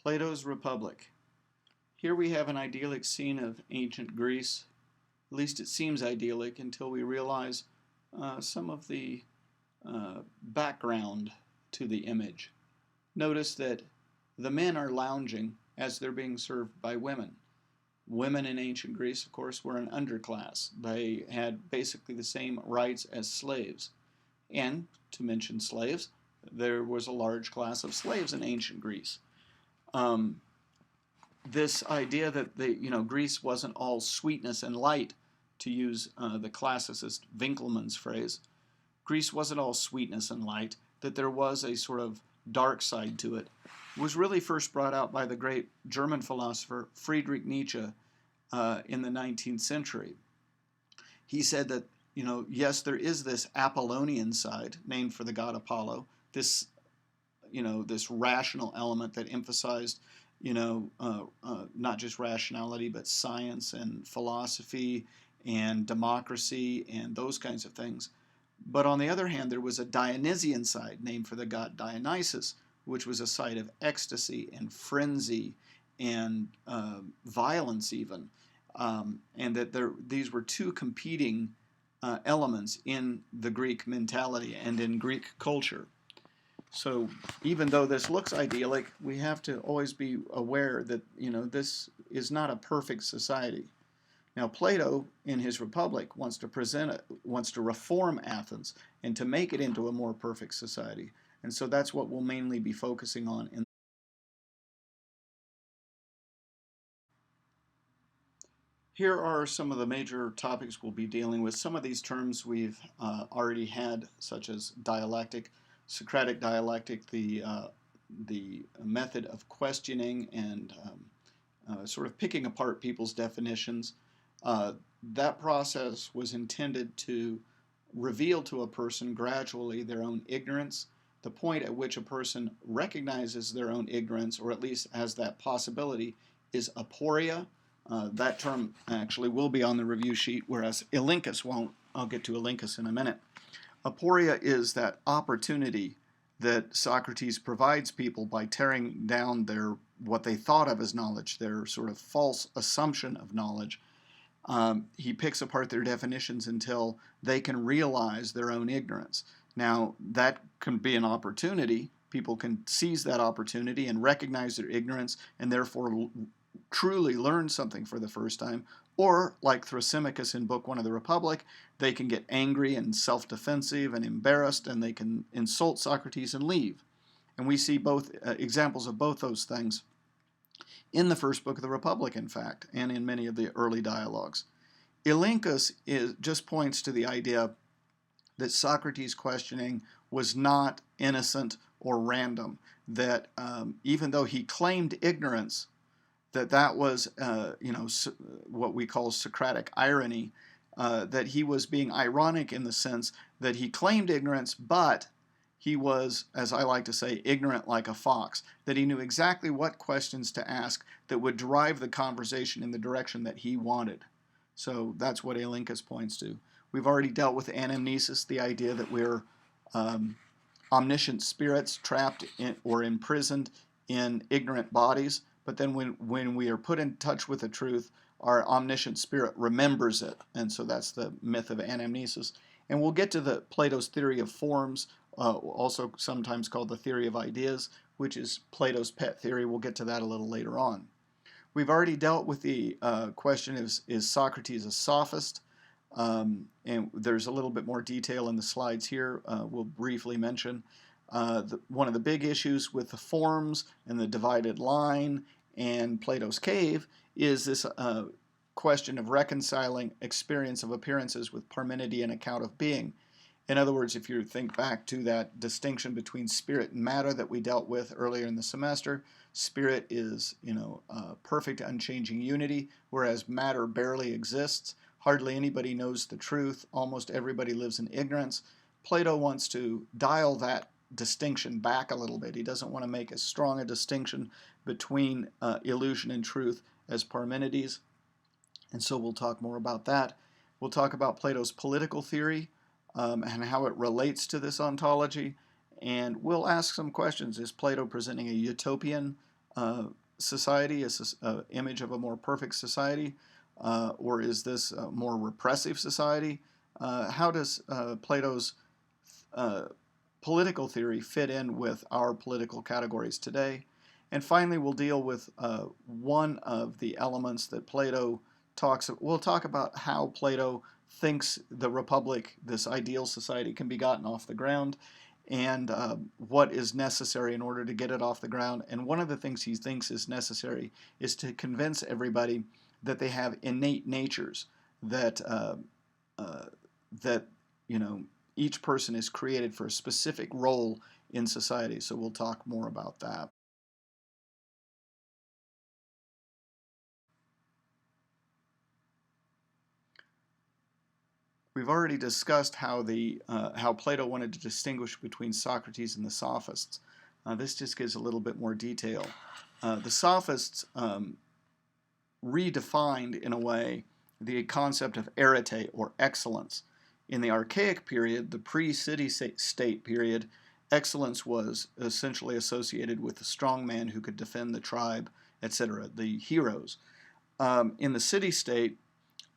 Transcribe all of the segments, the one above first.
Plato's Republic. Here we have an idyllic scene of ancient Greece. At least it seems idyllic until we realize some of the background to the image. Notice that the men are lounging as they're being served by women. Women in ancient Greece, of course, were an underclass. They had basically the same rights as slaves. And, to mention slaves, there was a large class of slaves in ancient Greece. This idea that Greece wasn't all sweetness and light, to use the classicist Winckelmann's phrase, Greece wasn't all sweetness and light, that there was a sort of dark side to it, was really first brought out by the great German philosopher Friedrich Nietzsche in the 19th century. He said that, yes, there is this Apollonian side, named for the god Apollo, this rational element that emphasized, not just rationality, but science and philosophy and democracy and those kinds of things. But on the other hand, there was a Dionysian side, named for the god Dionysus, which was a side of ecstasy and frenzy and violence even. And that these were two competing elements in the Greek mentality and in Greek culture. So even though this looks idyllic, we have to always be aware that this is not a perfect society. Now Plato, in his Republic, wants to reform Athens and to make it into a more perfect society. And so that's what we'll mainly be focusing on. Here are some of the major topics we'll be dealing with. Some of these terms we've already had, such as dialectic, Socratic dialectic, the method of questioning and sort of picking apart people's definitions. That process was intended to reveal to a person gradually their own ignorance. The point at which a person recognizes their own ignorance, or at least has that possibility, is aporia. That term actually will be on the review sheet, whereas elenchus won't. I'll get to elenchus in a minute. Aporia is that opportunity that Socrates provides people by tearing down what they thought of as knowledge, their sort of false assumption of knowledge. He picks apart their definitions until they can realize their own ignorance. Now, that can be an opportunity. People can seize that opportunity and recognize their ignorance and therefore truly learn something for the first time. Or, like Thrasymachus in Book 1 of the Republic, they can get angry and self-defensive and embarrassed, and they can insult Socrates and leave. And we see both examples of both those things in the first book of the Republic, in fact, and in many of the early dialogues. Elenchus just points to the idea that Socrates' questioning was not innocent or random, that even though he claimed ignorance, that was, what we call Socratic irony, that he was being ironic in the sense that he claimed ignorance, but he was, as I like to say, ignorant like a fox, that he knew exactly what questions to ask that would drive the conversation in the direction that he wanted. So that's what elenchus points to. We've already dealt with anamnesis, the idea that we're omniscient spirits trapped or imprisoned in ignorant bodies. But then when we are put in touch with the truth, our omniscient spirit remembers it. And so that's the myth of anamnesis. And we'll get to Plato's theory of forms, also sometimes called the theory of ideas, which is Plato's pet theory. We'll get to that a little later on. We've already dealt with the question, is Socrates a sophist? And there's a little bit more detail in the slides here. We'll briefly mention. One of the big issues with the forms and the divided line and Plato's cave is this question of reconciling experience of appearances with Parmenidean account of being. In other words, if you think back to that distinction between spirit and matter that we dealt with earlier in the semester, spirit is, perfect unchanging unity, whereas matter barely exists. Hardly anybody knows the truth. Almost everybody lives in ignorance. Plato wants to dial that distinction back a little bit. He doesn't want to make as strong a distinction between illusion and truth as Parmenides. And so we'll talk more about that. We'll talk about Plato's political theory and how it relates to this ontology. And we'll ask some questions. Is Plato presenting a utopian society, an image of a more perfect society, or is this a more repressive society? How does Plato's uh, political theory fit in with our political categories today? And finally, we'll deal with one of the elements that Plato talks. We'll talk about how Plato thinks the republic, this ideal society, can be gotten off the ground, and what is necessary in order to get it off the ground. And one of the things he thinks is necessary is to convince everybody that they have innate natures, that uh, that you know each person is created for a specific role in society. So we'll talk more about that. We've already discussed how Plato wanted to distinguish between Socrates and the Sophists. This just gives a little bit more detail. The Sophists redefined, in a way, the concept of arete, or excellence. In the archaic period, the pre-city state period, excellence was essentially associated with the strong man who could defend the tribe, etc., the heroes. In the city state,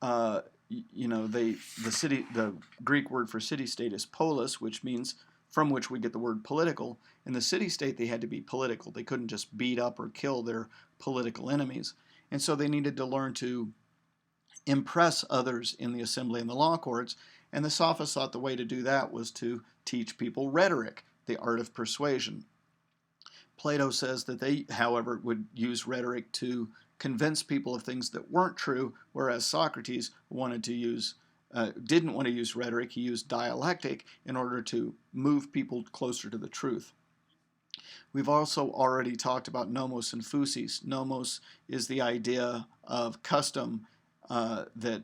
uh, the Greek word for city state is polis, which means, from which we get the word political. In the city state, they had to be political. They couldn't just beat up or kill their political enemies. And so they needed to learn to impress others in the assembly and the law courts. And the Sophists thought the way to do that was to teach people rhetoric, the art of persuasion. Plato says that they, however, would use rhetoric to convince people of things that weren't true, whereas Socrates didn't want to use rhetoric. He used dialectic in order to move people closer to the truth. We've also already talked about nomos and physis. Nomos is the idea of custom, that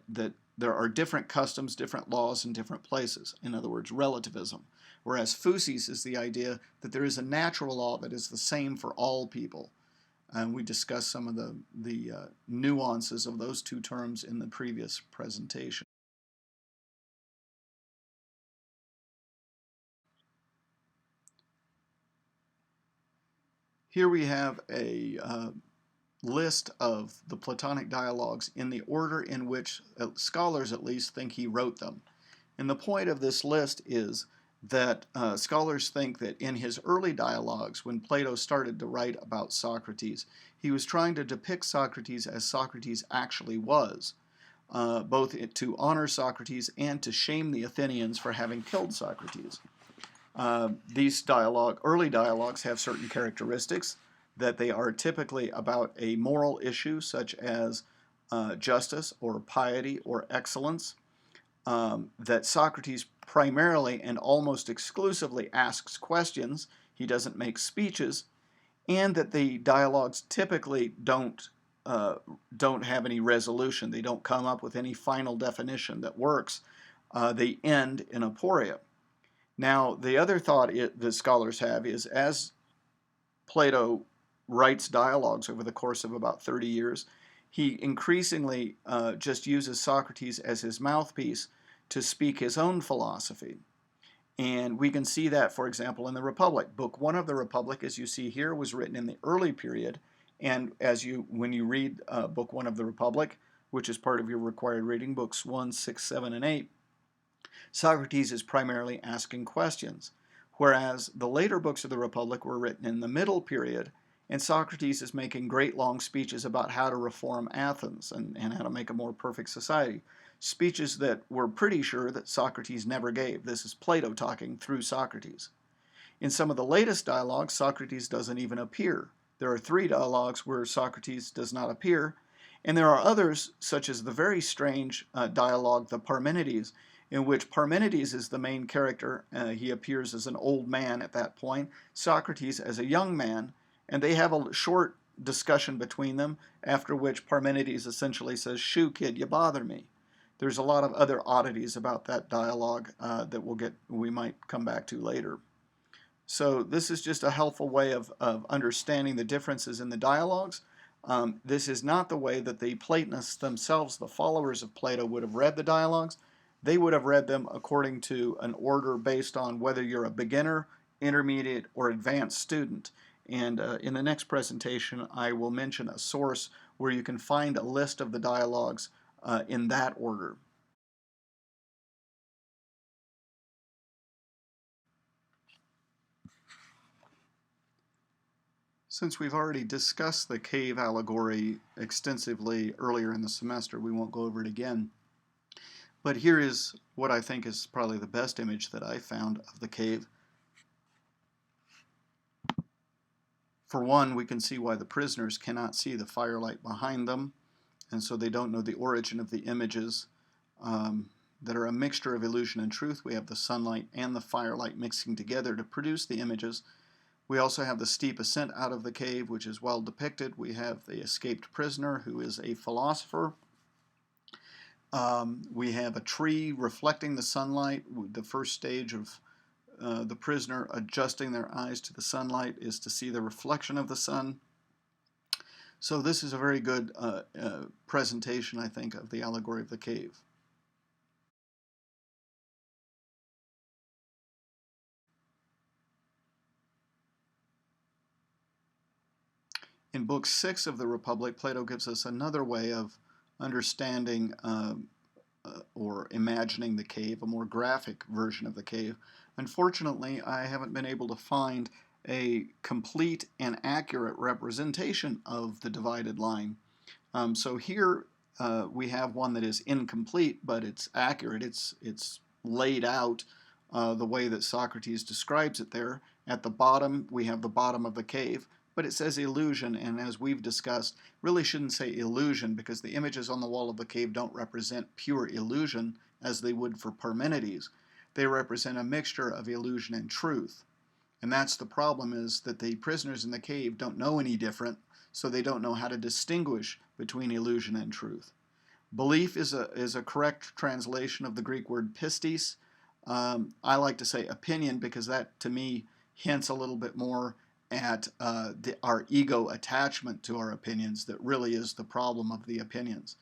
there are different customs, different laws in different places. In other words, relativism. Whereas physis is the idea that there is a natural law that is the same for all people. And we discussed some of the nuances of those two terms in the previous presentation. Here we have a list of the Platonic dialogues in the order in which scholars at least think he wrote them. And the point of this list is that scholars think that in his early dialogues, when Plato started to write about Socrates, he was trying to depict Socrates as Socrates actually was, both to honor Socrates and to shame the Athenians for having killed Socrates. These early dialogues have certain characteristics, that they are typically about a moral issue such as justice or piety or excellence, that Socrates primarily and almost exclusively asks questions. He doesn't make speeches, and that the dialogues typically don't have any resolution. They don't come up with any final definition that works. They end in aporia. Now, the other thought that scholars have is, as Plato writes dialogues over the course of about 30 years, he increasingly just uses Socrates as his mouthpiece to speak his own philosophy. And we can see that, for example, in the Republic. Book 1 of the Republic, as you see here, was written in the early period. And when you read Book 1 of the Republic, which is part of your required reading, books 1, 6, 7, and 8, Socrates is primarily asking questions. Whereas the later books of the Republic were written in the middle period, and Socrates is making great long speeches about how to reform Athens and how to make a more perfect society. Speeches that we're pretty sure that Socrates never gave. This is Plato talking through Socrates. In some of the latest dialogues, Socrates doesn't even appear. There are 3 dialogues where Socrates does not appear, and there are others, such as the very strange dialogue, the Parmenides, in which Parmenides is the main character. He appears as an old man at that point, Socrates as a young man, and they have a short discussion between them, after which Parmenides essentially says, "Shoo, kid, you bother me." There's a lot of other oddities about that dialogue that we might come back to later. So this is just a helpful way of understanding the differences in the dialogues. This is not the way that the Platonists themselves, the followers of Plato, would have read the dialogues. They would have read them according to an order based on whether you're a beginner, intermediate, or advanced student. And in the next presentation, I will mention a source where you can find a list of the dialogues in that order. Since we've already discussed the cave allegory extensively earlier in the semester, we won't go over it again. But here is what I think is probably the best image that I found of the cave. For one, we can see why the prisoners cannot see the firelight behind them, and so they don't know the origin of the images that are a mixture of illusion and truth. We have the sunlight and the firelight mixing together to produce the images. We also have the steep ascent out of the cave, which is well depicted. We have the escaped prisoner, who is a philosopher. We have a tree reflecting the sunlight. The first stage of the prisoner adjusting their eyes to the sunlight is to see the reflection of the sun. So this is a very good presentation, I think, of the allegory of the cave. In Book 6 of the Republic, Plato gives us another way of understanding or imagining the cave, a more graphic version of the cave. Unfortunately, I haven't been able to find a complete and accurate representation of the divided line. So here we have one that is incomplete, but it's accurate. It's laid out the way that Socrates describes it there. At the bottom, we have the bottom of the cave, but it says illusion, and as we've discussed, really shouldn't say illusion because the images on the wall of the cave don't represent pure illusion as they would for Parmenides. They represent a mixture of illusion and truth. And that's the problem, is that the prisoners in the cave don't know any different, so they don't know how to distinguish between illusion and truth. Belief is a correct translation of the Greek word pistis. I like to say opinion because that, to me, hints a little bit more at our ego attachment to our opinions that really is the problem of the opinions.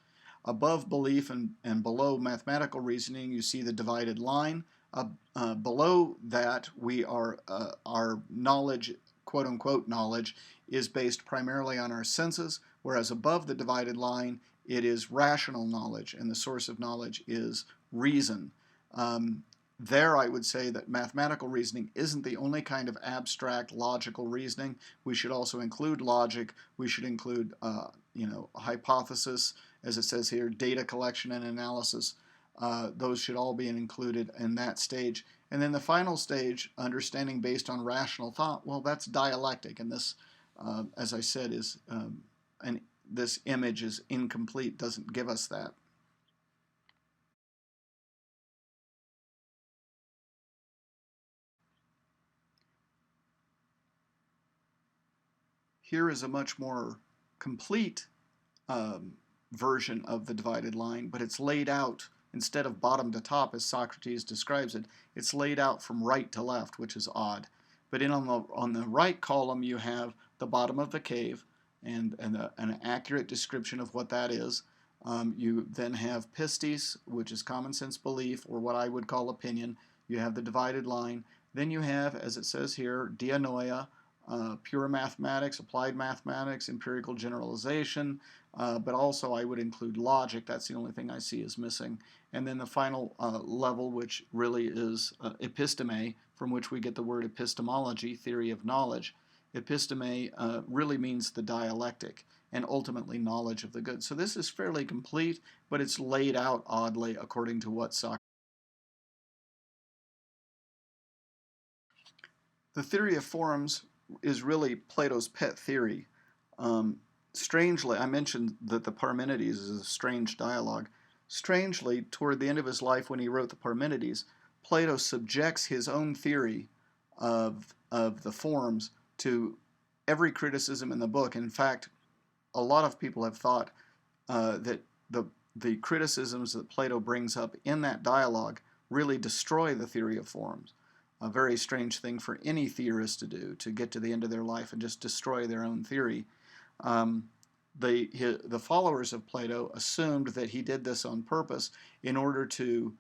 Above belief and below mathematical reasoning, you see the divided line. Below that, our knowledge, quote unquote knowledge, is based primarily on our senses, whereas above the divided line, it is rational knowledge, and the source of knowledge is reason. There, I would say that mathematical reasoning isn't the only kind of abstract logical reasoning. We should also include logic. We should include, hypothesis, as it says here, data collection and analysis. Those should all be included in that stage. And then the final stage, understanding based on rational thought, well, that's dialectic. And this, as I said, is this image is incomplete, doesn't give us that. Here is a much more complete version of the divided line, but it's laid out instead of bottom to top as Socrates describes it. It's laid out from right to left, which is odd. But on the right column you have the bottom of the cave and an accurate description of what that is. You then have pistis, which is common sense belief, or what I would call opinion. You have the divided line. Then you have, as it says here, dianoia, pure mathematics, applied mathematics, empirical generalization, but also I would include logic. That's the only thing I see is missing. And then the final level, which really is episteme, from which we get the word epistemology, theory of knowledge. Episteme really means the dialectic and ultimately knowledge of the good. So this is fairly complete, but it's laid out oddly according to what Socrates. The theory of forms is really Plato's pet theory. Strangely, I mentioned that the Parmenides is a strange dialogue. Strangely, toward the end of his life when he wrote the Parmenides, Plato subjects his own theory of the forms to every criticism in the book. In fact, a lot of people have thought that the criticisms that Plato brings up in that dialogue really destroy the theory of forms. A very strange thing for any theorist to do, to get to the end of their life and just destroy their own theory. The followers of Plato assumed that he did this on purpose in order to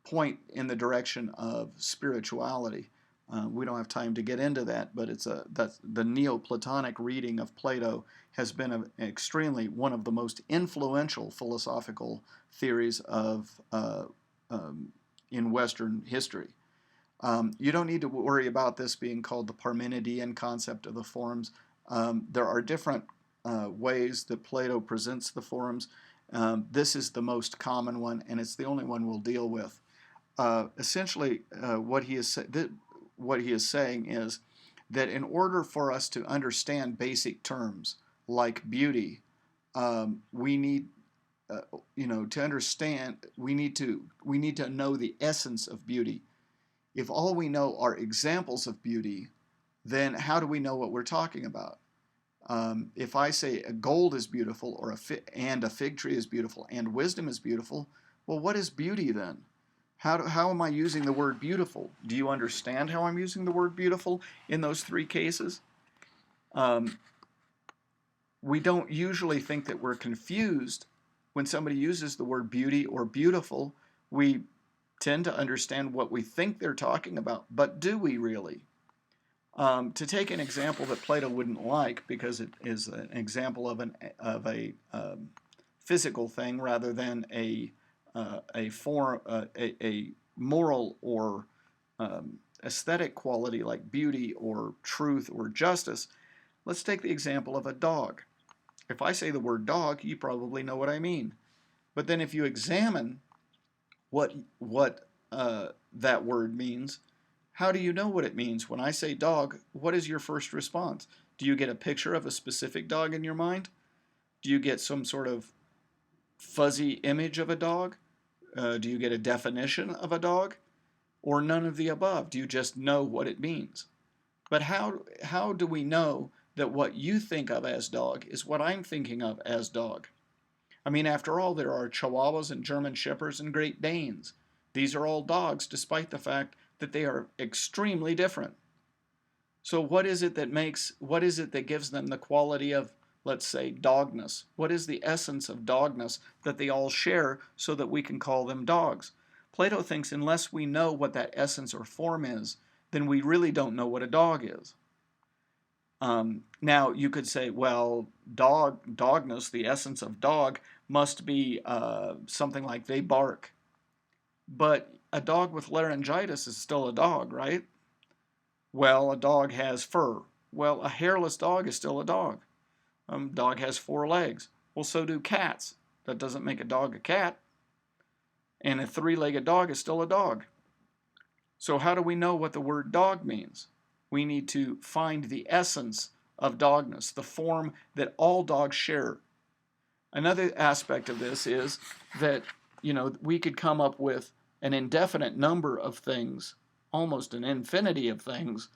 point in the direction of spirituality. We don't have time to get into that, but that's the Neoplatonic reading of Plato has been extremely one of the most influential philosophical theories of in Western history. You don't need to worry about this being called the Parmenidean concept of the forms. There are different ways that Plato presents the forms. This is the most common one, and it's the only one we'll deal with. Essentially, what he is saying is that in order for us to understand basic terms like beauty, we need, to understand, we need to know the essence of beauty. If all we know are examples of beauty, then how do we know what we're talking about? If I say gold is beautiful, and a fig tree is beautiful, and wisdom is beautiful, well, what is beauty then? How am I using the word beautiful? Do you understand how I'm using the word beautiful in those three cases? We don't usually think that we're confused when somebody uses the word beauty or beautiful. We tend to understand what we think they're talking about, but do we really? To take an example that Plato wouldn't like, because it is an example of a physical thing rather than a moral or aesthetic quality like beauty or truth or justice. Let's take the example of a dog. If I say the word dog, you probably know what I mean. But then if you examine what that word means, how do you know what it means? When I say dog, what is your first response? Do you get a picture of a specific dog in your mind? Do you get some sort of fuzzy image of a dog? Do you get a definition of a dog? Or none of the above? Do you just know what it means? But how do we know that what you think of as dog is what I'm thinking of as dog? I mean, after all, there are Chihuahuas and German Shepherds and Great Danes. These are all dogs, despite the fact that they are extremely different. So what is it that gives them the quality of, let's say, dogness? What is the essence of dogness that they all share so that we can call them dogs? Plato thinks unless we know what that essence or form is, then we really don't know what a dog is. Now, you could say, well, dogness, the essence of dog, must be something like they bark. But a dog with laryngitis is still a dog, right? Well, a dog has fur. Well, a hairless dog is still a dog. Dog has 4 legs. Well, so do cats. That doesn't make a dog a cat. And a 3-legged dog is still a dog. So how do we know what the word dog means? We need to find the essence of dogness, the form that all dogs share. Another aspect of this is that, we could come up with an indefinite number of things, almost an infinity of things,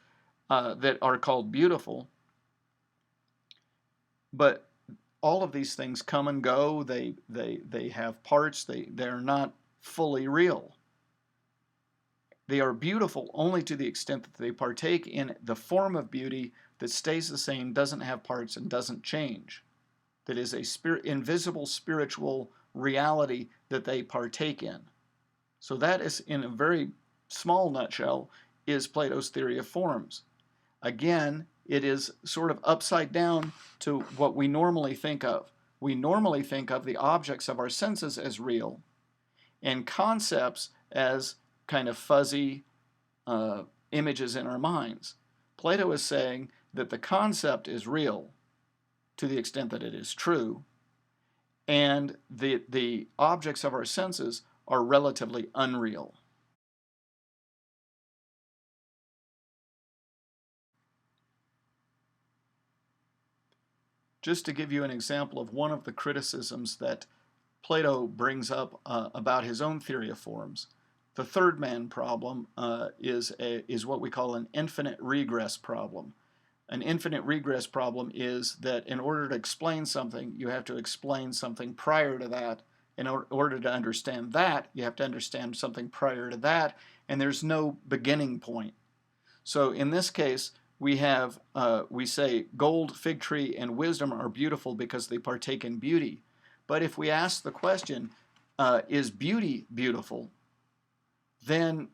that are called beautiful. But all of these things come and go. They have parts. They're not fully real. They are beautiful only to the extent that they partake in the form of beauty that stays the same, doesn't have parts, and doesn't change. That is a invisible spiritual reality that they partake in. So that is, in a very small nutshell, is Plato's theory of forms. Again, it is sort of upside down to what we normally think of. We normally think of the objects of our senses as real and concepts as kind of fuzzy images in our minds. Plato is saying that the concept is real to the extent that it is true, and the objects of our senses are relatively unreal. Just to give you an example of one of the criticisms that Plato brings up about his own theory of forms, the third man problem is what we call an infinite regress problem. An infinite regress problem is that in order to explain something, you have to explain something prior to that. In order to understand that, you have to understand something prior to that, and there's no beginning point. So in this case, we say gold, fig tree, and wisdom are beautiful because they partake in beauty. But if we ask the question, is beauty beautiful? Then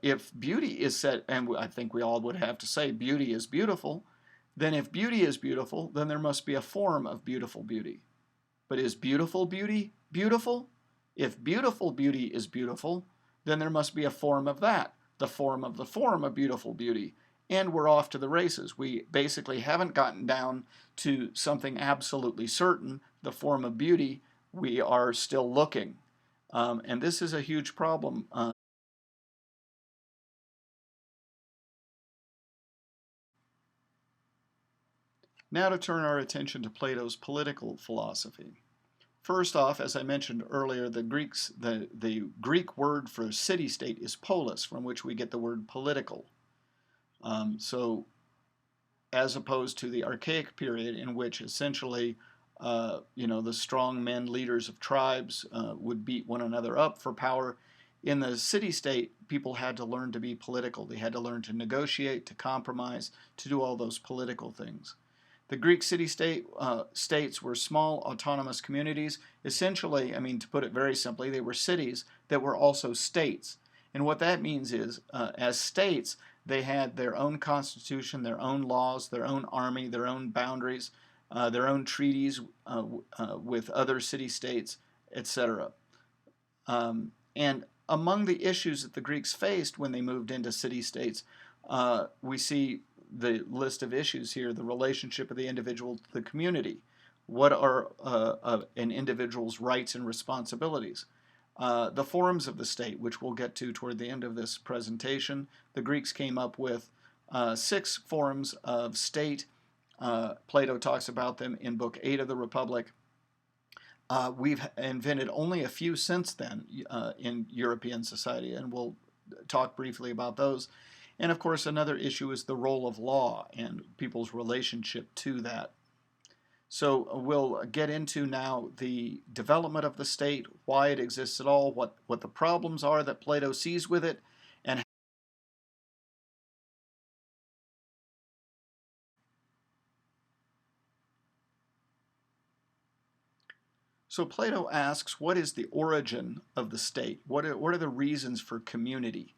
if beauty is said, and I think we all would have to say beauty is beautiful, then if beauty is beautiful, then there must be a form of beautiful beauty. But is beautiful beauty beautiful? If beautiful beauty is beautiful, then there must be a form of that, the form of the form of beautiful beauty. And we're off to the races. We basically haven't gotten down to something absolutely certain, the form of beauty. We are still looking. And this is a huge problem. Now to turn our attention to Plato's political philosophy. First off, as I mentioned earlier, the Greek word for city-state is polis, from which we get the word political. So as opposed to the archaic period in which essentially the strong men, leaders of tribes, would beat one another up for power. In the city-state, people had to learn to be political. They had to learn to negotiate, to compromise, to do all those political things. The Greek city-states were small autonomous communities. Essentially, I mean, to put it very simply, they were cities that were also states. And what that means is, as states, they had their own constitution, their own laws, their own army, their own boundaries, their own treaties with other city-states, etc. And among the issues that the Greeks faced when they moved into city-states, we see the list of issues here: the relationship of the individual to the community. What are an individual's rights and responsibilities? The forms of the state, which we'll get to toward the end of this presentation. The Greeks came up with 6 forms of state. Plato talks about them in Book 8 of the Republic. We've invented only a few since then in European society, and we'll talk briefly about those. And of course, another issue is the role of law and people's relationship to that. So we'll get into now the development of the state, why it exists at all, what the problems are that Plato sees with it, and so Plato asks, what is the origin of the state? What are the reasons for community?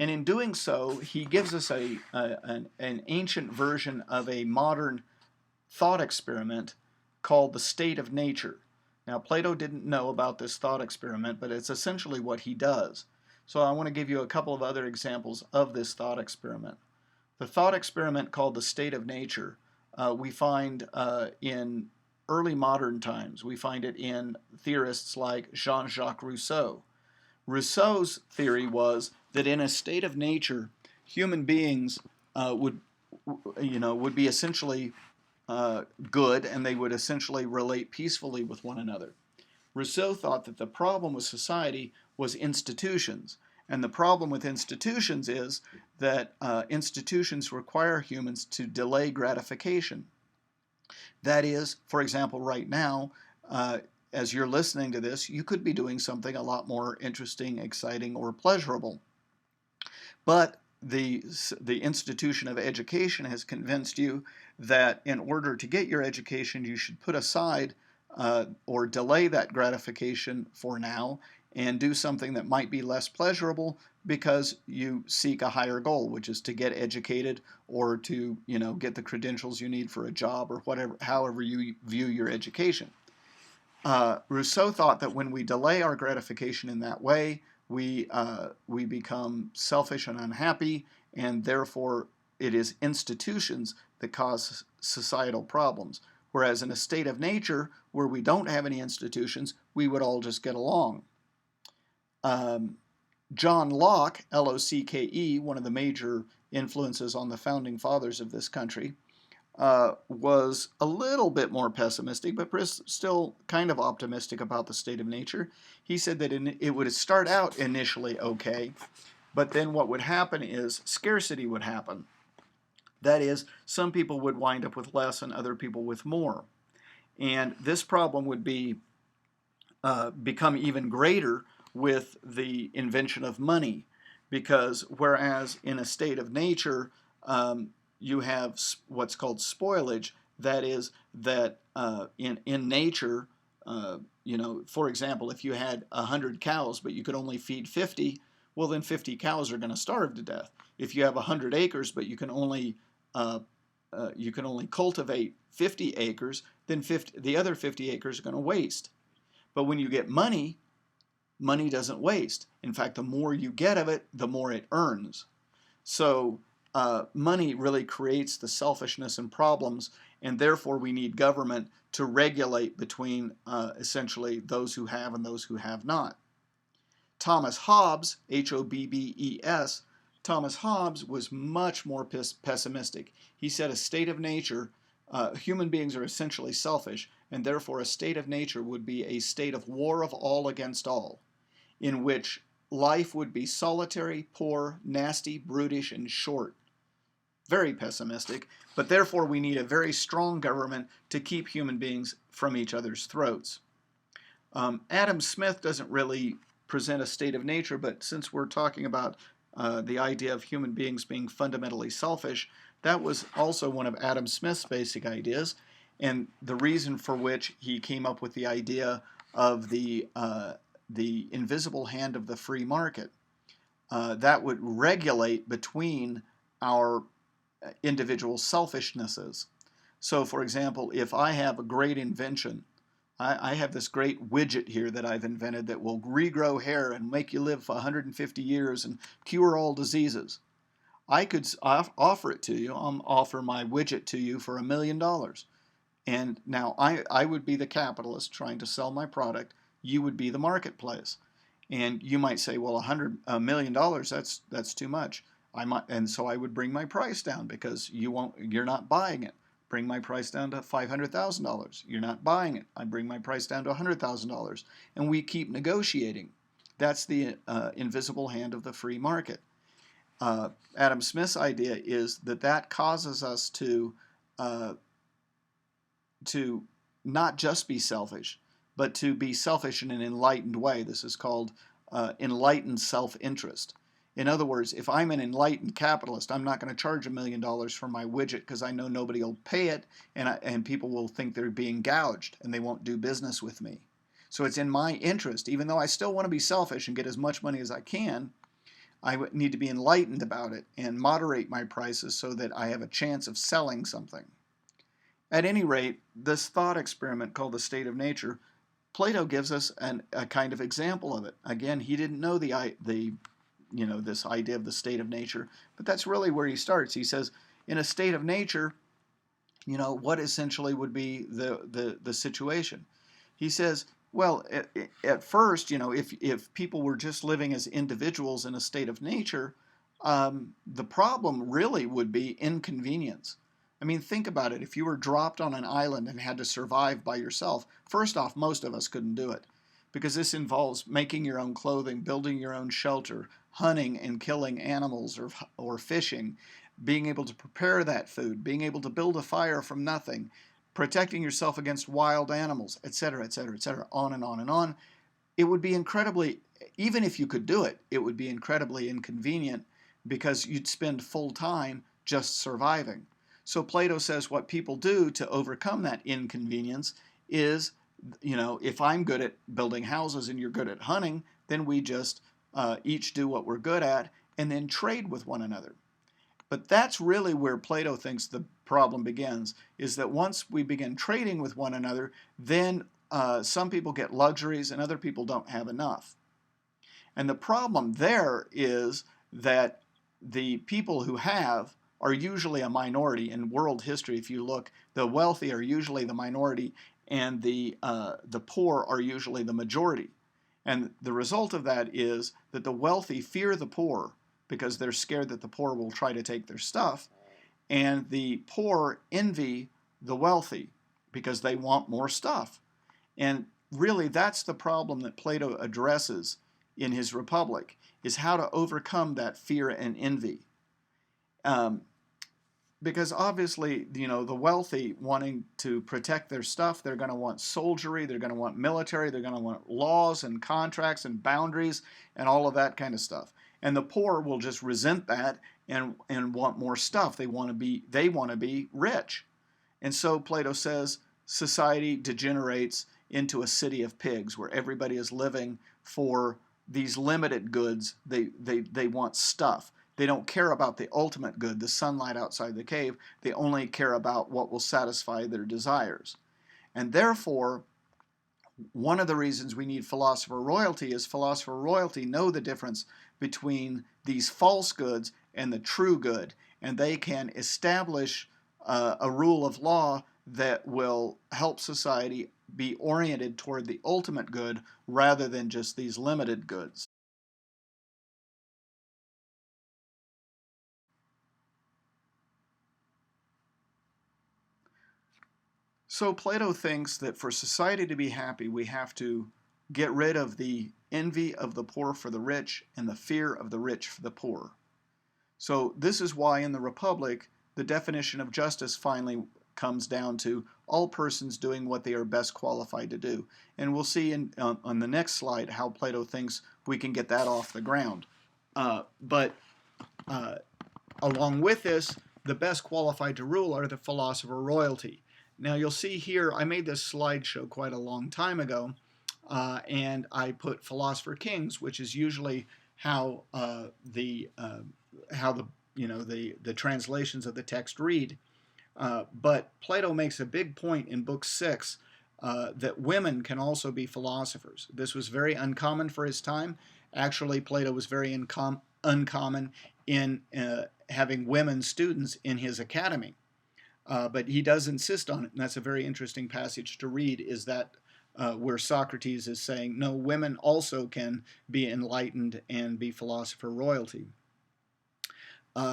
And in doing so, he gives us an ancient version of a modern thought experiment called the state of nature. Now, Plato didn't know about this thought experiment, but it's essentially what he does. So I want to give you a couple of other examples of this thought experiment. The thought experiment called the state of nature, we find in early modern times. We find it in theorists like Jean-Jacques Rousseau. Rousseau's theory was that in a state of nature, human beings would be essentially good, and they would essentially relate peacefully with one another. Rousseau thought that the problem with society was institutions, and the problem with institutions is that institutions require humans to delay gratification. That is, for example, right now, as you're listening to this, you could be doing something a lot more interesting, exciting, or pleasurable. But the institution of education has convinced you that in order to get your education, you should put aside or delay that gratification for now and do something that might be less pleasurable because you seek a higher goal, which is to get educated or to get the credentials you need for a job or whatever, however you view your education. Rousseau thought that when we delay our gratification in that way, we become selfish and unhappy, and therefore it is institutions that cause societal problems. Whereas in a state of nature where we don't have any institutions, we would all just get along. John Locke, L-O-C-K-E, one of the major influences on the founding fathers of this country, was a little bit more pessimistic, but still kind of optimistic about the state of nature. He said that it would start out initially okay, but then what would happen is scarcity would happen. That is, some people would wind up with less and other people with more. And this problem would become even greater with the invention of money, because whereas in a state of nature, you have what's called spoilage. That is, that in nature, for example, if you had 100 cows but you could only feed 50, well, then 50 cows are going to starve to death. If you have 100 acres, but uh, you can only cultivate 50 acres, then the other 50 acres are going to waste. But when you get money, money doesn't waste. In fact, the more you get of it, the more it earns. So money really creates the selfishness and problems, and therefore we need government to regulate between essentially those who have and those who have not. Thomas Hobbes, Hobbes, Thomas Hobbes was much more pessimistic. He said a state of nature, human beings are essentially selfish, and therefore a state of nature would be a state of war of all against all, in which life would be solitary, poor, nasty, brutish, and short. Very pessimistic, but therefore we need a very strong government to keep human beings from each other's throats. Adam Smith doesn't really present a state of nature, but since we're talking about the idea of human beings being fundamentally selfish, that was also one of Adam Smith's basic ideas, and the reason for which he came up with the idea of the invisible hand of the free market. That would regulate between our individual selfishnesses. So, for example, if I have a great invention, I have this great widget here that I've invented that will regrow hair and make you live for 150 years and cure all diseases. I could offer it to you. I'll offer my widget to you for $1 million. And now I would be the capitalist trying to sell my product. You would be the marketplace. And you might say, well, $100 million, that's too much. And so I would bring my price down because you're not buying it. Bring my price down to $500,000. You're not buying it. I bring my price down to $100,000. And we keep negotiating. That's the invisible hand of the free market. Adam Smith's idea is that causes us to not just be selfish, but to be selfish in an enlightened way. This is called enlightened self-interest. In other words, if I'm an enlightened capitalist, I'm not going to charge $1 million for my widget because I know nobody will pay it, and people will think they're being gouged and they won't do business with me. So it's in my interest, even though I still want to be selfish and get as much money as I can, I need to be enlightened about it and moderate my prices so that I have a chance of selling something. At any rate, this thought experiment called the state of nature, Plato gives us a kind of example of it. Again, he didn't know this idea of the state of nature, but that's really where he starts. He says, in a state of nature, what essentially would be the situation? He says, well, at first, if people were just living as individuals in a state of nature, the problem really would be inconvenience. I mean, think about it. If you were dropped on an island and had to survive by yourself, first off, most of us couldn't do it because this involves making your own clothing, building your own shelter, hunting and killing animals or fishing, being able to prepare that food, being able to build a fire from nothing, protecting yourself against wild animals, etc., etc., etc., on and on and on. It would be even if you could do it, it would be incredibly inconvenient because you'd spend full time just surviving. So Plato says what people do to overcome that inconvenience is, if I'm good at building houses and you're good at hunting, then we just each do what we're good at and then trade with one another. But that's really where Plato thinks the problem begins, is that once we begin trading with one another, then some people get luxuries and other people don't have enough. And the problem there is that the people who have are usually a minority. In world history, if you look, the wealthy are usually the minority and the poor are usually the majority. And the result of that is that the wealthy fear the poor because they're scared that the poor will try to take their stuff, and the poor envy the wealthy because they want more stuff. And really, that's the problem that Plato addresses in his Republic, is how to overcome that fear and envy. Because obviously, the wealthy wanting to protect their stuff, they're going to want soldiery, they're going to want military, they're going to want laws and contracts and boundaries and all of that kind of stuff. And the poor will just resent that and want more stuff. They want to be rich. And so Plato says society degenerates into a city of pigs where everybody is living for these limited goods. They want stuff. They don't care about the ultimate good, the sunlight outside the cave. They only care about what will satisfy their desires. And therefore, one of the reasons we need philosopher royalty is philosopher royalty know the difference between these false goods and the true good, and they can establish a rule of law that will help society be oriented toward the ultimate good rather than just these limited goods. So Plato thinks that for society to be happy, we have to get rid of the envy of the poor for the rich and the fear of the rich for the poor. So this is why in the Republic, the definition of justice finally comes down to all persons doing what they are best qualified to do. And we'll see on the next slide how Plato thinks we can get that off the ground. But along with this, the best qualified to rule are the philosopher royalty. Now you'll see here, I made this slideshow quite a long time ago, and I put philosopher kings, which is usually how the translations of the text read. But Plato makes a big point in Book 6 that women can also be philosophers. This was very uncommon for his time. Actually, Plato was very uncommon in having women students in his academy. But he does insist on it, and that's a very interesting passage to read, is that where Socrates is saying, no, women also can be enlightened and be philosopher royalty.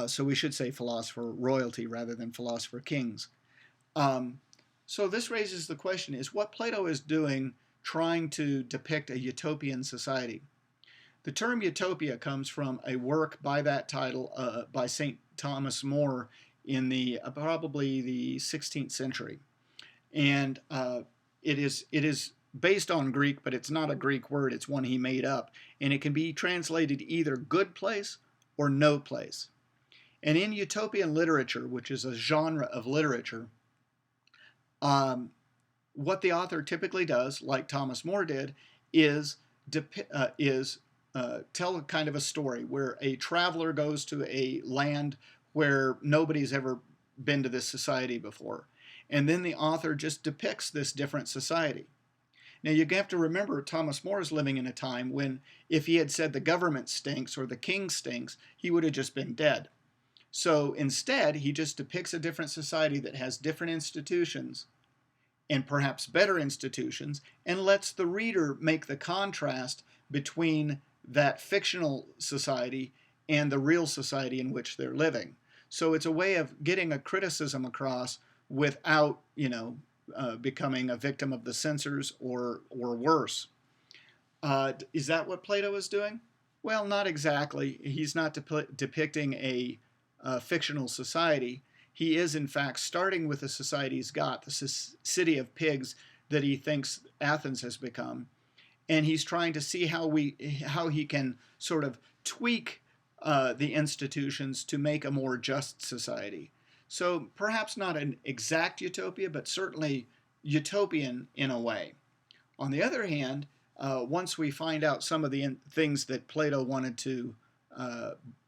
So we should say philosopher royalty rather than philosopher kings. So this raises the question, is what Plato is doing trying to depict a utopian society? The term utopia comes from a work by that title by St. Thomas More in probably the 16th century. And it is based on Greek, but it's not a Greek word, it's one he made up. And it can be translated either good place or no place. And in utopian literature, which is a genre of literature, what the author typically does, like Thomas More did, is tell a kind of a story where a traveler goes to a land where nobody's ever been to this society before. And then the author just depicts this different society. Now you have to remember Thomas More is living in a time when if he had said the government stinks or the king stinks, he would have just been dead. So instead, he just depicts a different society that has different institutions and perhaps better institutions, and lets the reader make the contrast between that fictional society and the real society in which they're living. So it's a way of getting a criticism across without, becoming a victim of the censors or worse. Is that what Plato is doing? Well, not exactly. He's not depicting a fictional society. He is, in fact, starting with the society he's got, the city of pigs that he thinks Athens has become. And he's trying to see how he can sort of tweak the institutions to make a more just society. So perhaps not an exact utopia, but certainly utopian in a way. On the other hand, once we find out some of the things that Plato wanted to,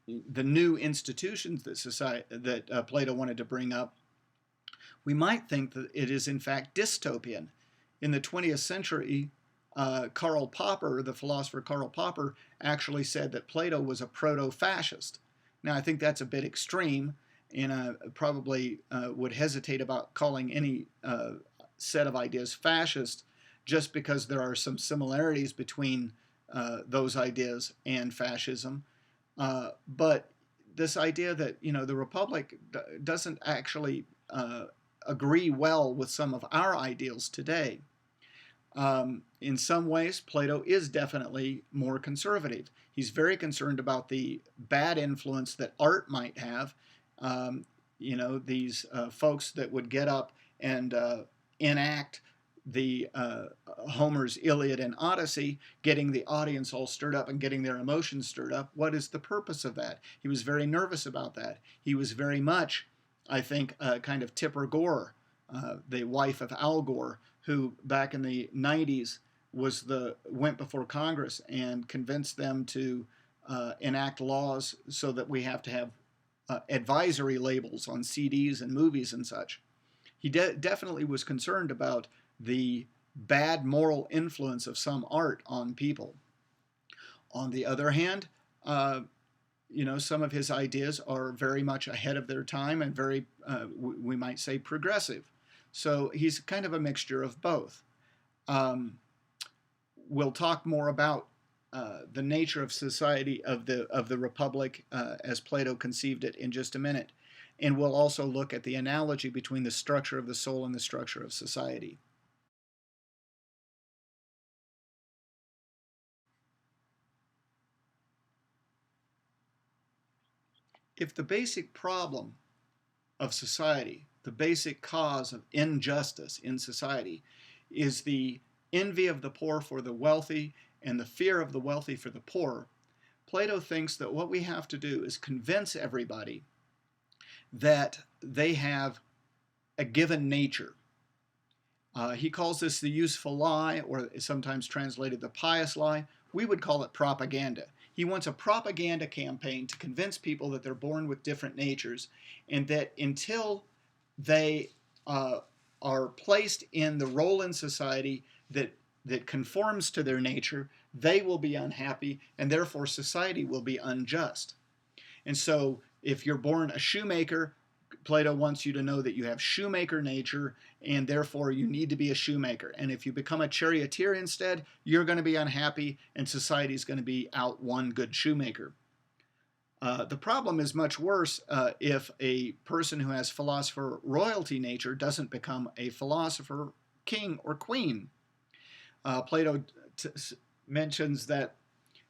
the new institutions that Plato wanted to bring up, we might think that it is in fact dystopian. In the 20th century, Karl Popper, the philosopher Karl Popper, actually said that Plato was a proto-fascist. Now, I think that's a bit extreme, and I probably would hesitate about calling any set of ideas fascist just because there are some similarities between those ideas and fascism. But this idea that, the Republic doesn't actually agree well with some of our ideals today. In some ways, Plato is definitely more conservative. He's very concerned about the bad influence that art might have. These folks that would get up and enact the Homer's Iliad and Odyssey, getting the audience all stirred up and getting their emotions stirred up. What is the purpose of that? He was very nervous about that. He was very much, I think, kind of Tipper Gore, the wife of Al Gore, who back in the 90s went before Congress and convinced them to enact laws so that we have to have advisory labels on CDs and movies and such. He definitely was concerned about the bad moral influence of some art on people. On the other hand, uh, some of his ideas are very much ahead of their time and very, we might say, progressive. So he's kind of a mixture of both. Um, we'll talk more about the nature of society of the republic as Plato conceived it in just a minute, and we'll also look at the analogy between the structure of the soul and the structure of society. If the basic problem of society, the basic cause of injustice in society, is the envy of the poor for the wealthy and the fear of the wealthy for the poor, Plato thinks that what we have to do is convince everybody that they have a given nature. He calls this the useful lie, or sometimes translated the pious lie. We would call it propaganda. He wants a propaganda campaign to convince people that they're born with different natures, and that until they are placed in the role in society that conforms to their nature, they will be unhappy, and therefore society will be unjust. And so, if you're born a shoemaker, Plato wants you to know that you have shoemaker nature, and therefore you need to be a shoemaker. And if you become a charioteer instead, you're going to be unhappy, and society is going to be out one good shoemaker. The problem is much worse if a person who has philosopher royalty nature doesn't become a philosopher king or queen. Plato mentions that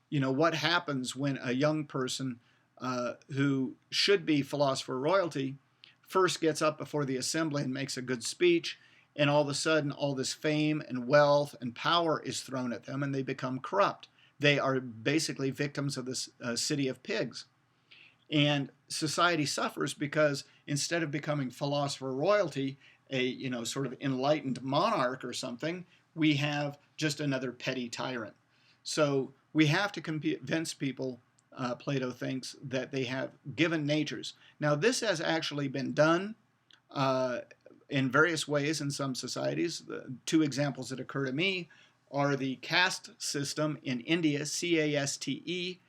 what happens when a young person who should be philosopher royalty first gets up before the assembly and makes a good speech, and all of a sudden all this fame and wealth and power is thrown at them and they become corrupt. They are basically victims of this city of pigs. And society suffers because instead of becoming philosopher royalty, a sort of enlightened monarch or something, we have just another petty tyrant. So we have to convince people, Plato thinks, that they have given natures. Now, this has actually been done in various ways in some societies. The two examples that occur to me are the caste system in India, CASTE,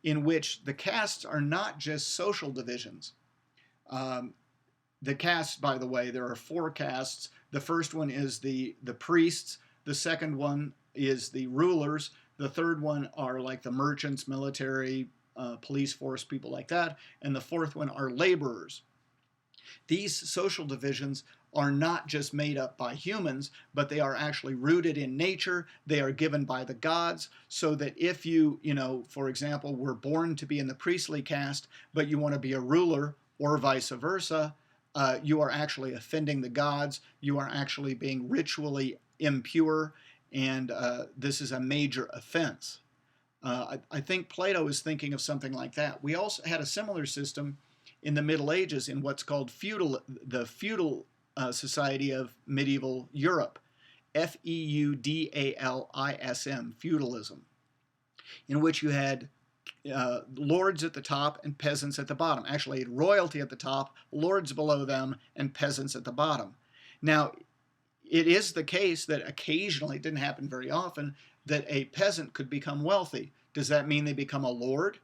in which the castes are not just social divisions. Um, the castes, by the way, there are four castes. The first one is the priests. The second one is the rulers. The third one are like the merchants, military, police force, people like that. And the fourth one are laborers. These social divisions are not just made up by humans, but they are actually rooted in nature. They are given by the gods, so that if you, for example, were born to be in the priestly caste, but you want to be a ruler, or vice versa, you are actually offending the gods. You are actually being ritually impure, and this is a major offense. I think Plato is thinking of something like that. We also had a similar system in the Middle Ages in what's called the feudal society of medieval Europe, feudalism, feudalism, in which you had lords at the top and peasants at the bottom. Actually, royalty at the top, lords below them, and peasants at the bottom. Now, it is the case that occasionally, it didn't happen very often, that a peasant could become wealthy. Does that mean they become a lord?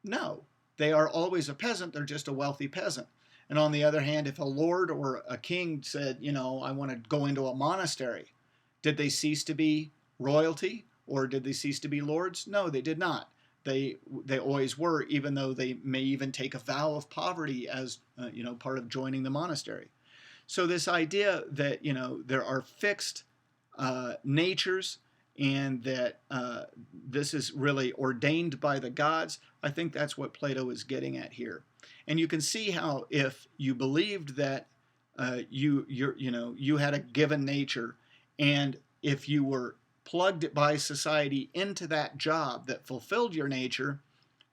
No. They are always a peasant, they're just a wealthy peasant. And on the other hand, if a lord or a king said, I want to go into a monastery, did they cease to be royalty or did they cease to be lords? No, they did not. They always were, even though they may even take a vow of poverty as part of joining the monastery. So this idea that there are fixed natures and that this is really ordained by the gods, I think that's what Plato is getting at here. And you can see how if you believed that you had a given nature, and if you were plugged by society into that job that fulfilled your nature,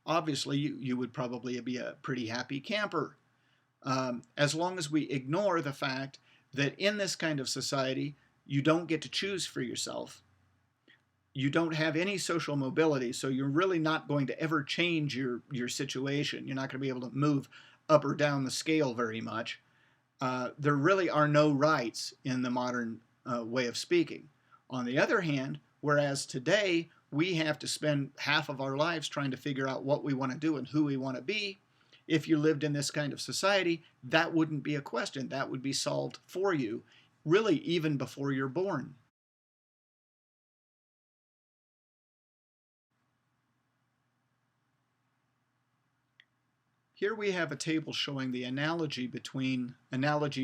obviously you would probably be a pretty happy camper. As long as we ignore the fact that in this kind of society, you don't get to choose for yourself. you don't have any social mobility, so you're really not going to ever change your situation. You're not going to be able to move up or down the scale very much. There really are no rights in the modern way of speaking. On the other hand, whereas today we have to spend half of our lives trying to figure out what we want to do and who we want to be, if you lived in this kind of society, that wouldn't be a question. That would be solved for you, really, even before you're born. Here we have a table showing the analogy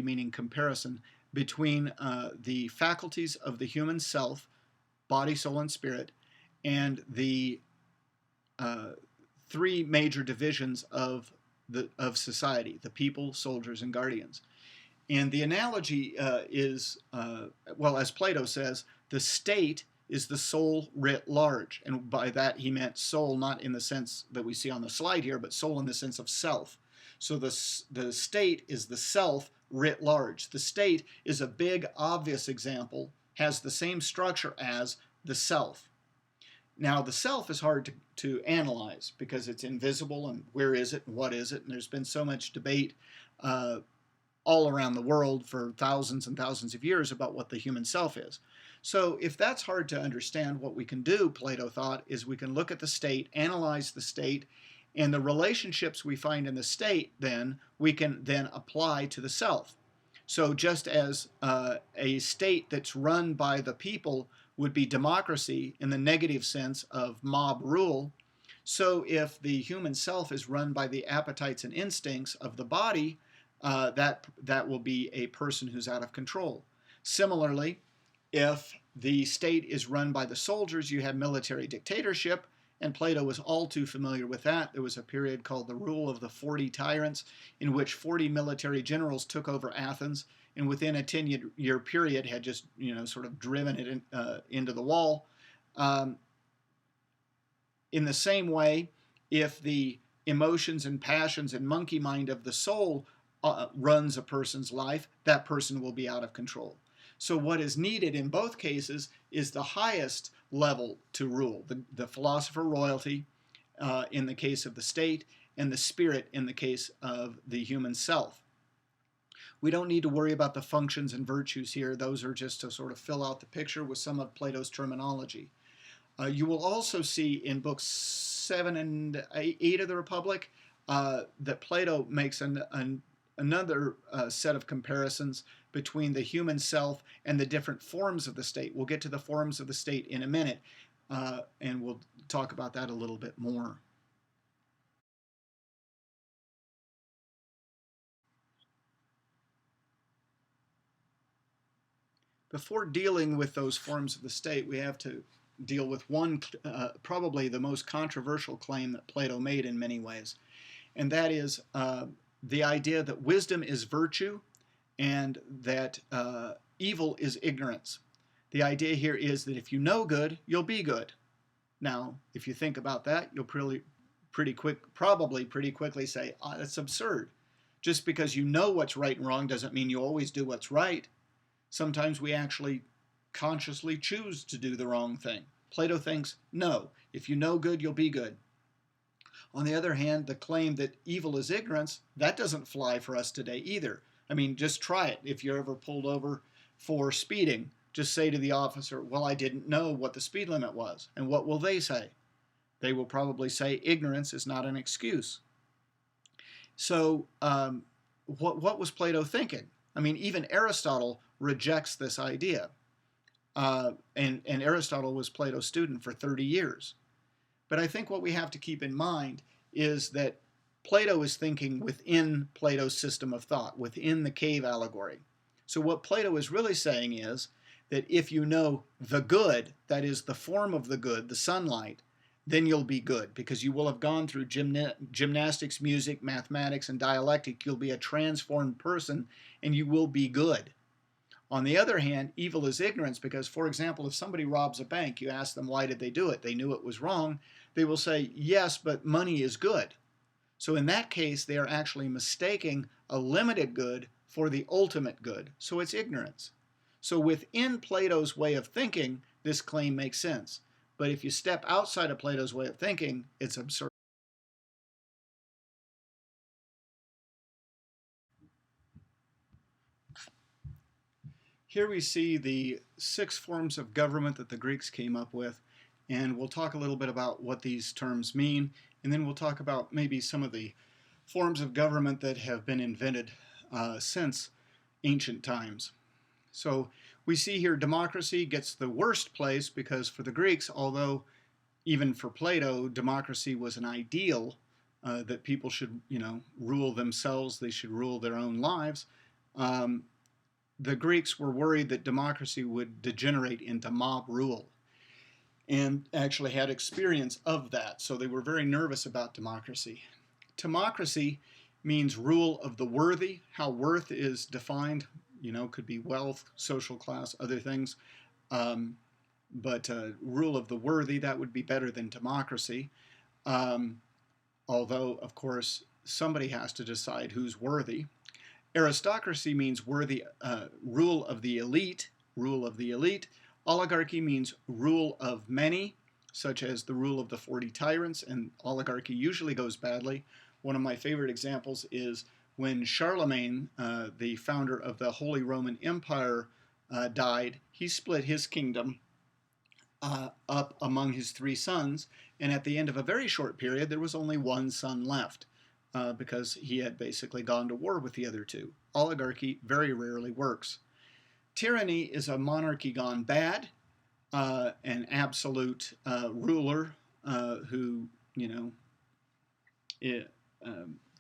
meaning comparison, between the faculties of the human self, body, soul, and spirit, and the uh, three major divisions of society: the people, soldiers, and guardians. And the analogy well, as Plato says, the state is the soul writ large. And by that he meant soul not in the sense that we see on the slide here, but soul in the sense of self. So the state is the self writ large. The state is a big, obvious example, has the same structure as the self. Now, the self is hard to analyze because it's invisible, and where is it and what is it? And there's been so much debate all around the world for thousands and thousands of years about what the human self is. So if that's hard to understand, what we can do, Plato thought, is we can look at the state, analyze the state, and the relationships we find in the state, then we can then apply to the self. So just as a state that's run by the people would be democracy in the negative sense of mob rule, so if the human self is run by the appetites and instincts of the body, that will be a person who's out of control. Similarly, if the state is run by the soldiers, you have military dictatorship, and Plato was all too familiar with that. There was a period called the Rule of the 40 Tyrants, in which 40 military generals took over Athens, and within a 10-year period had just, sort of driven it into the wall. In the same way, if the emotions and passions and monkey mind of the soul runs a person's life, that person will be out of control. So what is needed in both cases is the highest level to rule, the philosopher royalty in the case of the state, and the spirit in the case of the human self. We don't need to worry about the functions and virtues here. Those are just to sort of fill out the picture with some of Plato's terminology. You will also see in books 7 and 8 of the Republic that Plato makes another set of comparisons between the human self and the different forms of the state. We'll get to the forms of the state in a minute, and we'll talk about that a little bit more. Before dealing with those forms of the state, we have to deal with one, probably the most controversial claim that Plato made in many ways, and that is the idea that wisdom is virtue and that evil is ignorance. The idea here is that if you know good, you'll be good. Now, if you think about that, you'll probably pretty quickly say, oh, that's absurd. Just because you know what's right and wrong doesn't mean you always do what's right. Sometimes we actually consciously choose to do the wrong thing. Plato thinks, no, if you know good, you'll be good. On the other hand, the claim that evil is ignorance, that doesn't fly for us today either. I mean, just try it. If you're ever pulled over for speeding, just say to the officer, well, I didn't know what the speed limit was. And what will they say? They will probably say ignorance is not an excuse. So what was Plato thinking? I mean, even Aristotle rejects this idea. And Aristotle was Plato's student for 30 years. But I think what we have to keep in mind is that Plato is thinking within Plato's system of thought, within the cave allegory. So what Plato is really saying is that if you know the good, that is the form of the good, the sunlight, then you'll be good, because you will have gone through gymnastics, music, mathematics, and dialectic. You'll be a transformed person, and you will be good. On the other hand, evil is ignorance, because, for example, if somebody robs a bank, you ask them why did they do it. They knew it was wrong. They will say, yes, but money is good. So in that case, they are actually mistaking a limited good for the ultimate good. So it's ignorance. So within Plato's way of thinking, this claim makes sense. But if you step outside of Plato's way of thinking, it's absurd. Here we see the 6 forms of government that the Greeks came up with, and we'll talk a little bit about what these terms mean, and then we'll talk about maybe some of the forms of government that have been invented since ancient times. So we see here democracy gets the worst place because for the Greeks, although even for Plato, democracy was an ideal that people should, rule themselves, they should rule their own lives. The Greeks were worried that democracy would degenerate into mob rule and actually had experience of that. So they were very nervous about democracy. Timocracy means rule of the worthy. How worth is defined, could be wealth, social class, other things. But rule of the worthy, that would be better than democracy. Although, of course, somebody has to decide who's worthy. Aristocracy means worthy rule of the elite, rule of the elite. Oligarchy means rule of many, such as the rule of the 40 tyrants, and oligarchy usually goes badly. One of my favorite examples is when Charlemagne, the founder of the Holy Roman Empire, died. He split his kingdom up among his 3 sons, and at the end of a very short period, there was only 1 son left because he had basically gone to war with the other 2. Oligarchy very rarely works. Tyranny is a monarchy gone bad, an absolute ruler who,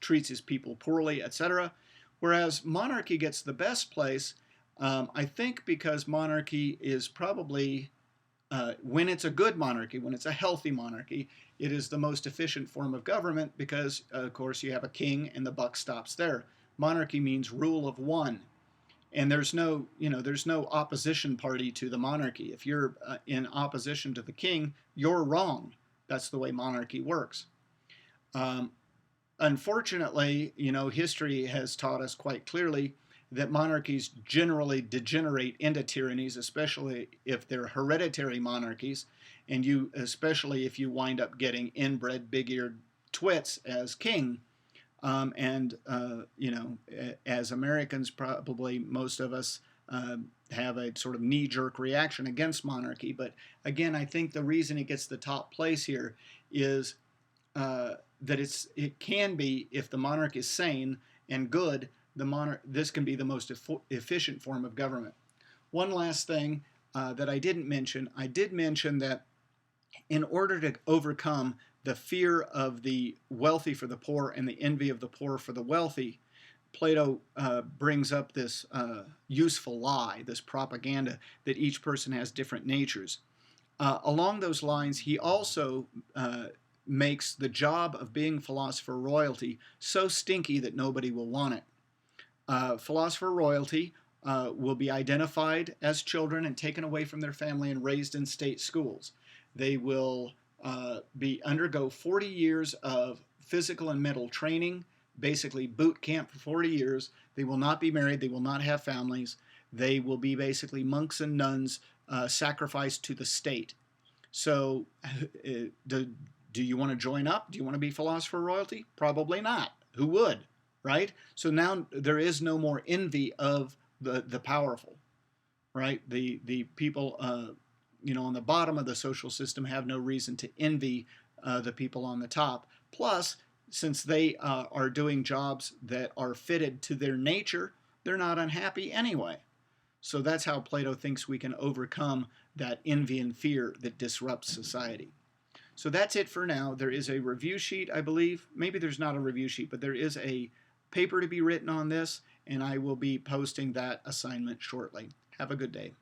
treats his people poorly, etc. Whereas monarchy gets the best place, I think because monarchy is probably, when it's a good monarchy, when it's a healthy monarchy, it is the most efficient form of government because, of course, you have a king and the buck stops there. Monarchy means rule of one. And there's no opposition party to the monarchy. If you're in opposition to the king, you're wrong. That's the way monarchy works. Unfortunately, history has taught us quite clearly that monarchies generally degenerate into tyrannies, especially if they're hereditary monarchies, and especially if you wind up getting inbred, big-eared twits as king. As Americans, probably most of us have a sort of knee-jerk reaction against monarchy. But again, I think the reason it gets the top place here is that it can be, if the monarch is sane and good, this can be the most efficient form of government. One last thing that I didn't mention, I did mention that in order to overcome the fear of the wealthy for the poor and the envy of the poor for the wealthy, Plato brings up this useful lie, this propaganda, that each person has different natures. Along those lines, he also makes the job of being philosopher royalty so stinky that nobody will want it. Philosopher royalty will be identified as children and taken away from their family and raised in state schools. They will undergo 40 years of physical and mental training, basically boot camp for 40 years. They will not be married. They will not have families. They will be basically monks and nuns sacrificed to the state. So do you want to join up? Do you want to be philosopher royalty? Probably not. Who would, right? So now there is no more envy of the powerful, right? The people on the bottom of the social system have no reason to envy the people on the top. Plus, since they are doing jobs that are fitted to their nature, they're not unhappy anyway. So that's how Plato thinks we can overcome that envy and fear that disrupts society. So that's it for now. There is a review sheet, I believe. Maybe there's not a review sheet, but there is a paper to be written on this, and I will be posting that assignment shortly. Have a good day.